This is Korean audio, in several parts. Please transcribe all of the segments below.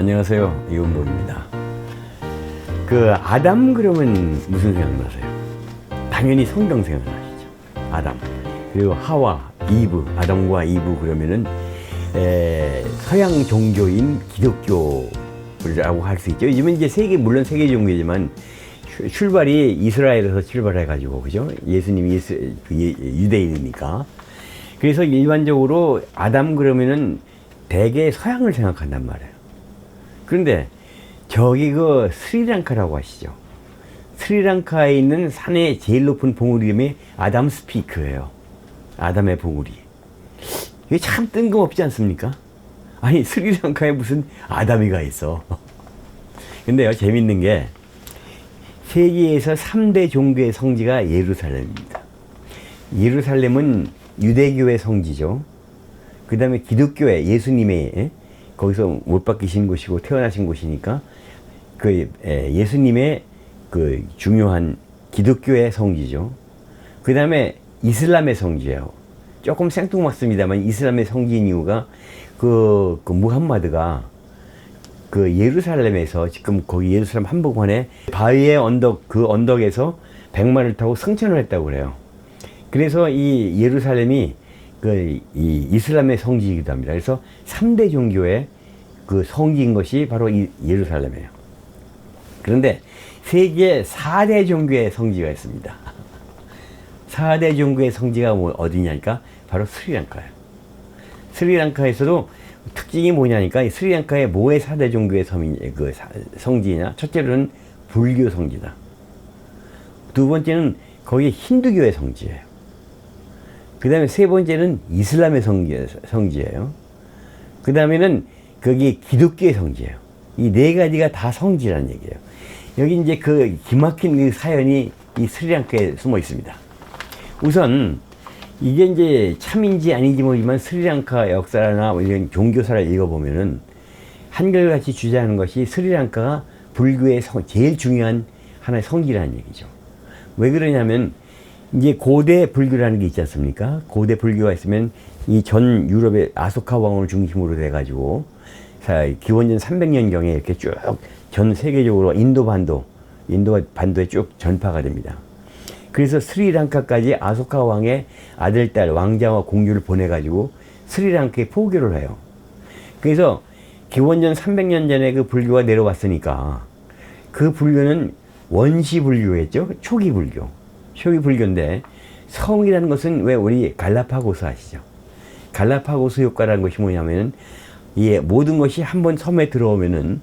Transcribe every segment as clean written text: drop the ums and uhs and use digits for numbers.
안녕하세요, 이은복입니다. 아담 그러면 무슨 생각나세요? 당연히 성경 생각나시죠. 아담. 그리고 하와, 이브, 아담과 이브 그러면은 서양 종교인 기독교라고 할 수 있죠. 요즘은 이제 물론 세계 종교지만 출발이 이스라엘에서 출발해가지고, 그죠? 예수님이 유대인이니까. 그래서 일반적으로 아담 그러면은 대개 서양을 생각한단 말이에요. 그런데 저기 스리랑카라고 하시죠. 스리랑카에 있는 산의 제일 높은 봉우리 이름이 아담스 피크예요. 아담의 봉우리. 이게 참 뜬금없지 않습니까? 아니, 스리랑카에 무슨 아담이가 있어. 근데요, 재밌는 게 세계에서 3대 종교의 성지가 예루살렘입니다. 예루살렘은 유대교의 성지죠. 그 다음에 기독교의 예수님의 거기서 못 박히신 곳이고 태어나신 곳이니까 예수님의 중요한 기독교의 성지죠. 그 다음에 이슬람의 성지예요. 조금 생뚱맞습니다만 이슬람의 성지인 이유가 무함마드가 예루살렘에서 지금 거기 예루살렘 한복판에 바위의 언덕, 언덕에서 백마를 타고 승천을 했다고 그래요. 그래서 이 예루살렘이 이 이슬람의 성지이기도 합니다. 그래서 3대 종교의 성지인 것이 바로 이 예루살렘이에요. 그런데 세계 4대 종교의 성지가 있습니다. 4대 종교의 성지가 어디냐니까 바로 스리랑카예요. 스리랑카에서도 특징이 뭐냐니까 스리랑카의 뭐의 4대 종교의 성지냐? 첫째로는 불교 성지다. 두 번째는 거기 힌두교의 성지예요. 그 다음에 세 번째는 이슬람의 성지예요. 그 다음에는 거기 기독교의 성지예요. 이 네 가지가 다 성지라는 얘기예요. 여기 이제 기막힌 사연이 이 스리랑카에 숨어 있습니다. 우선 이게 이제 참인지 아닌지 모르지만 스리랑카 역사나 이런 종교사를 읽어보면은 한결같이 주장하는 것이 스리랑카가 불교의 제일 중요한 하나의 성지라는 얘기죠. 왜 그러냐면 이제 고대 불교라는 게 있지 않습니까? 고대 불교가 있으면 이 전 유럽의 아소카 왕을 중심으로 돼가지고 기원전 300년경에 이렇게 쭉 전 세계적으로 인도 반도에 쭉 전파가 됩니다. 그래서 스리랑카까지 아소카 왕의 아들, 딸, 왕자와 공주를 보내가지고 스리랑카에 포교를 해요. 그래서 기원전 300년 전에 불교가 내려왔으니까 그 불교는 원시 불교였죠. 초기 불교. 초기 불교인데 성이라는 것은 왜 우리 갈라파고스 아시죠? 갈라파고스 효과라는 것이 뭐냐면은 모든 것이 한번 섬에 들어오면은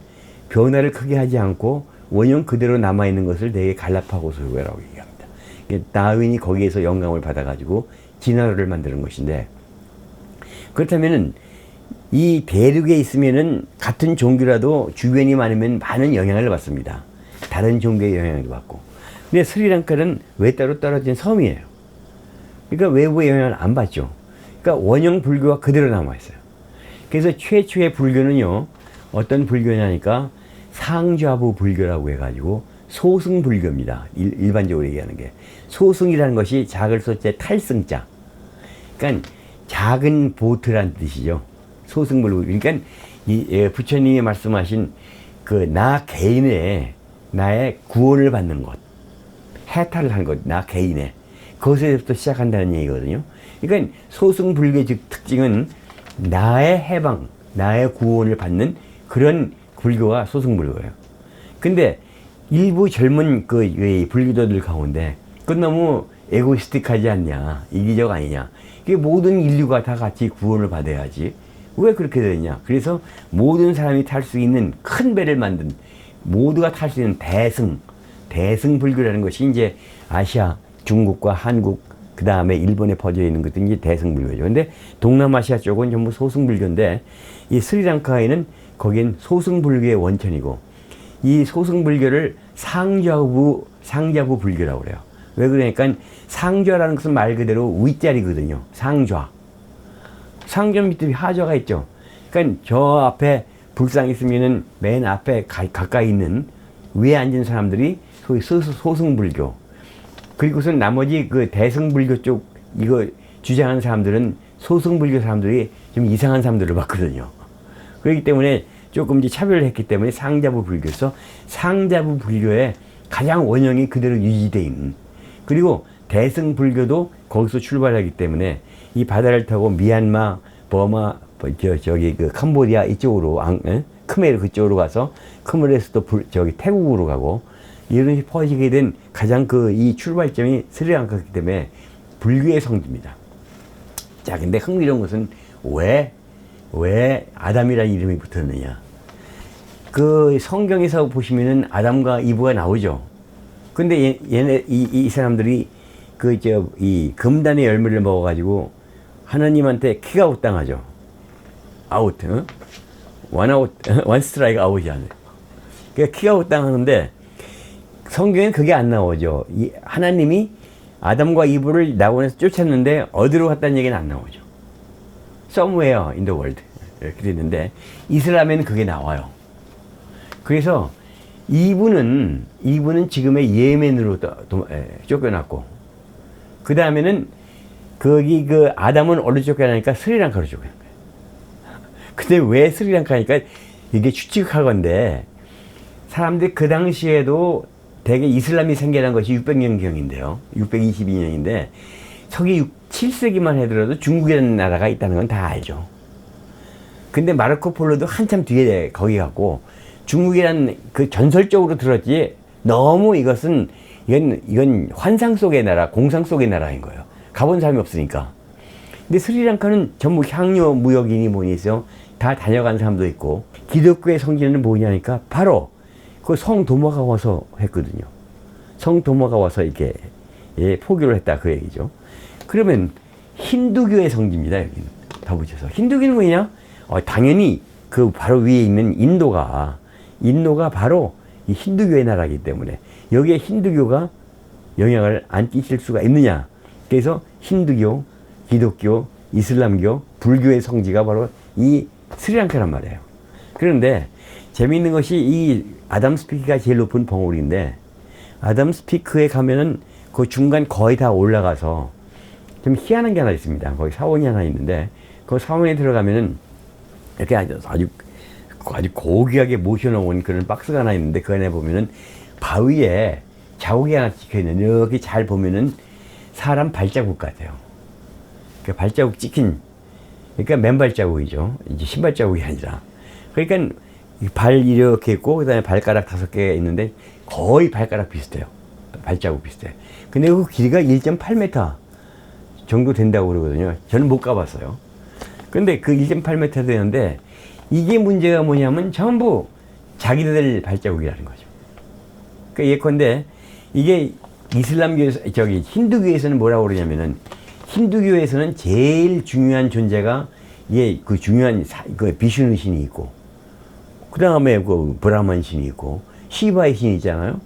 변화를 크게 하지 않고 원형 그대로 남아있는 것을 되게 갈라파고스 효과라고 얘기합니다. 다윈이 거기에서 영감을 받아가지고 진화론을 만드는 것인데, 그렇다면은 이 대륙에 있으면은 같은 종교라도 주변이 많으면 많은 영향을 받습니다. 다른 종교의 영향을 받고. 근데 스리랑카는 외따로 떨어진 섬이에요. 그러니까 외부의 영향을 안 받죠. 그러니까 원형 불교가 그대로 남아있어요. 그래서 최초의 불교는요, 어떤 불교냐니까 상좌부 불교라고 해가지고 소승 불교입니다. 일반적으로 얘기하는 게. 소승이라는 것이 작을 소자 탈승자. 그러니까 작은 보트란 뜻이죠. 소승 불교. 그러니까 부처님이 말씀하신 나 개인의 나의 구원을 받는 것. 해탈을 하는 것. 나 개인의. 그것에서부터 시작한다는 얘기거든요. 그러니까 소승 불교의 특징은 나의 해방, 나의 구원을 받는 그런 불교가 소승 불교예요. 근데 일부 젊은 불교도들 가운데 너무 에고이스틱하지 않냐, 이기적 아니냐. 이게 모든 인류가 다 같이 구원을 받아야지. 왜 그렇게 되느냐. 그래서 모든 사람이 탈 수 있는 큰 배를 만든, 모두가 탈 수 있는 대승 불교라는 것이 이제 아시아, 중국과 한국, 그 다음에 일본에 퍼져 있는 것도 이제 대승 불교죠. 근데 동남아시아 쪽은 전부 소승 불교인데, 이 스리랑카에는 거긴 소승 불교의 원천이고, 이 소승 불교를 상좌부 불교라고 그래요. 왜 그러니까 상좌라는 것은 말 그대로 윗자리거든요. 상좌 밑에 하좌가 있죠. 그러니까 저 앞에 불상 있으면은 맨 앞에 가까이 있는 위에 앉은 사람들이 소위 소승 불교. 그리고선 나머지 대승 불교 쪽 이거 주장하는 사람들은 소승 불교 사람들이 좀 이상한 사람들을 봤거든요. 그렇기 때문에 조금 이제 차별을 했기 때문에 상자부 불교에서 상자부 불교의 가장 원형이 그대로 유지되어 있는, 그리고 대승 불교도 거기서 출발하기 때문에 이 바다를 타고 미얀마, 버마, 저기 그 캄보디아 이쪽으로 크메르 그쪽으로 가서 크메르에서 또 저기 태국으로 가고 이런 식으로 퍼지게 된 가장 이 출발점이 스리랑카이기 때문에 불교의 성지입니다. 자, 근데 흥미로운 것은 왜 아담이라는 이름이 붙었느냐. 그 성경에서 보시면은 아담과 이브가 나오죠. 근데 이 사람들이 이 금단의 열매를 먹어가지고 하나님한테 킥아웃 당하죠. 아웃, 원 스트라이크 아웃이잖아요. 그러니까 킥아웃 당하는데 성경엔 그게 안 나오죠. 하나님이 아담과 이브를 낙원에서 쫓았는데 어디로 갔다는 얘기는 안 나오죠. Somewhere in the world 이렇게 됐는데 이슬람에는 그게 나와요. 그래서 이브는 지금의 예멘으로 쫓겨났고, 그 다음에는 거기 아담은 어디로 쫓겨나니까 스리랑카로 쫓겨난 거예요. 근데 왜 스리랑카니까 이게 추측하건데 사람들이 그 당시에도 대개 이슬람이 생겨난 것이 600년경인데요. 622년인데 서기 7세기만 하더라도 중국이라는 나라가 있다는 건 다 알죠. 근데 마르코 폴로도 한참 뒤에 거기 갔고 중국이란 전설적으로 들었지 너무 이건 환상 속의 나라, 공상 속의 나라인 거예요. 가본 사람이 없으니까. 근데 스리랑카는 전부 향료 무역인이 뭐니 있어요. 다 다녀간 사람도 있고 기독교의 성지는 뭐냐니까 바로 그 성도마가 와서 했거든요. 성도마가 와서 이렇게 포교를 했다 그 얘기죠. 그러면 힌두교의 성지입니다. 여기는 다 붙여서. 힌두교는 뭐냐? 당연히 바로 위에 있는 인도가 바로 이 힌두교의 나라이기 때문에 여기에 힌두교가 영향을 안 끼칠 수가 있느냐. 그래서 힌두교, 기독교, 이슬람교, 불교의 성지가 바로 이 스리랑카란 말이에요. 그런데 재미있는 것이 이 아담스피크가 제일 높은 벙어리인데 아담스피크에 가면은 그 중간 거의 다 올라가서 좀 희한한 게 하나 있습니다. 거기 사원이 하나 있는데 그 사원에 들어가면은 이렇게 아주 고귀하게 모셔놓은 그런 박스가 하나 있는데 그 안에 보면은 바위에 자국이 하나 찍혀있는, 이렇게 잘 보면은 사람 발자국 같아요. 그 발자국 찍힌, 그러니까 맨발자국이죠. 이제 신발자국이 아니라. 그러니까 발 이렇게 있고 그 다음에 발가락 5개가 있는데 거의 발가락 비슷해요. 발자국 비슷해. 근데 그 길이가 1.8m 정도 된다고 그러거든요. 저는 못 가봤어요. 근데 그 1.8m 되는데 이게 문제가 뭐냐면 전부 자기들 발자국이라는 거죠. 그러니까 예컨대 이게 이슬람교에서, 힌두교에서는 뭐라고 그러냐면은 힌두교에서는 제일 중요한 존재가 그 중요한 비슈누 신이 있고 그 다음에 브라만 신이 있고 시바의 신이 있잖아요.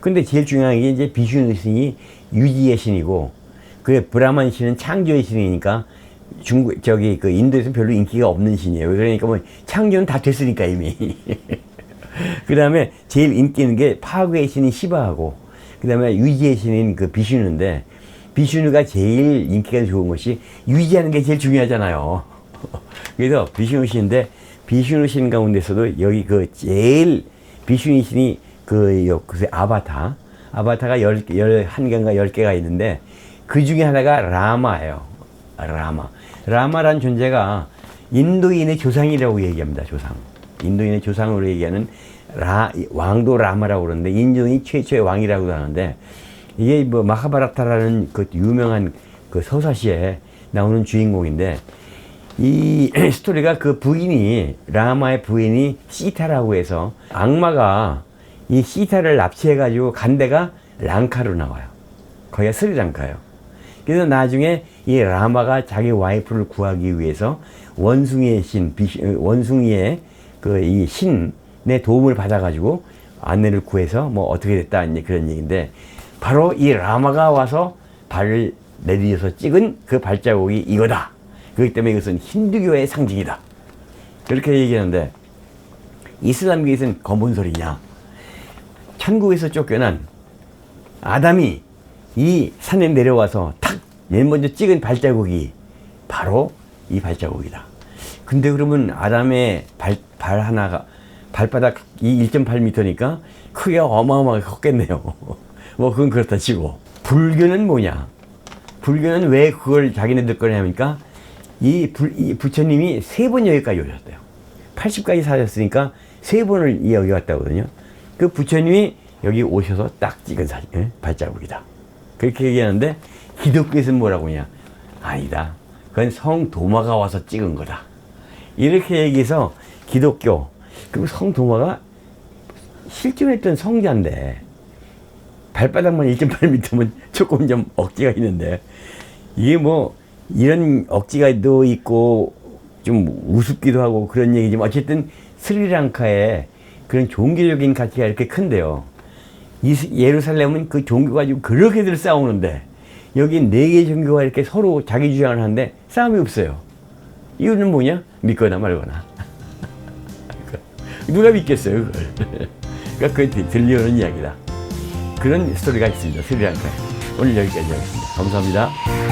근데 제일 중요한 게 이제 비슈누 신이 유지의 신이고 그 브라만 신은 창조의 신이니까 인도에서 별로 인기가 없는 신이에요. 그러니까 뭐 창조는 다 됐으니까 이미. 그 다음에 제일 인기 있는 게 파괴의 신인 시바하고 그 다음에 유지의 신인 비슈누인데 비슈누가 제일 인기가 좋은 것이 유지하는 게 제일 중요하잖아요. 그래서 비슈누 신인데 비슈누 신 가운데서도 여기 제일 비슈누 신이 아바타가 11개인가 10개가 있는데 그 중에 하나가 라마예요. 라마란 존재가 인도인의 조상이라고 얘기합니다. 조상. 인도인의 조상으로 얘기하는 왕도 라마라고 그러는데 인도인 최초의 왕이라고도 하는데 이게 마하바라타라는 유명한 서사시에 나오는 주인공인데 이 스토리가 라마의 부인이 시타라고 해서 악마가 이 시타를 납치해가지고 간 데가 랑카로 나와요. 거기가 스리랑카예요. 그래서 나중에 이 라마가 자기 와이프를 구하기 위해서 원숭이의 이 신의 도움을 받아가지고 아내를 구해서 어떻게 됐다 이제 그런 얘기인데 바로 이 라마가 와서 발을 내디뎌서 찍은 그 발자국이 이거다. 그렇기 때문에 이것은 힌두교의 상징이다. 그렇게 얘기하는데 이슬람교에서는 뭔 소리냐. 천국에서 쫓겨난 아담이 이 산에 내려와서 탁 맨 먼저 찍은 발자국이 바로 이 발자국이다. 근데 그러면 아담의 발 하나가 발바닥 이 1.8m니까 크기가 어마어마하게 컸겠네요. 뭐 그건 그렇다 치고. 불교는 뭐냐? 불교는 왜 그걸 자기네들 거냐니까 이 부처님이 3번 여기까지 오셨대요. 80까지 사셨으니까 3번을 여기 왔다거든요. 그 부처님이 여기 오셔서 딱 찍은 사진, 발자국이다. 그렇게 얘기하는데 기독교에서는 뭐라고 하냐? 아니다. 그건 성도마가 와서 찍은 거다. 이렇게 얘기해서 기독교, 그리고 성도마가 실존했던 성자인데 발바닥만 1.8m면 조금 좀 억지가 있는데 이게 뭐 이런 억지가 또 있고 좀 우습기도 하고 그런 얘기지만 어쨌든 스리랑카에 그런 종교적인 가치가 이렇게 큰데요. 예루살렘은 그 종교 가지고 그렇게들 싸우는데 여기 4개 종교가 이렇게 서로 자기 주장을 하는데 싸움이 없어요. 이유는 뭐냐? 믿거나 말거나. 누가 믿겠어요, 그걸. 그러니까 그게 들려오는 이야기다. 그런 스토리가 있습니다, 스리랑카에. 오늘 여기까지 하겠습니다. 감사합니다.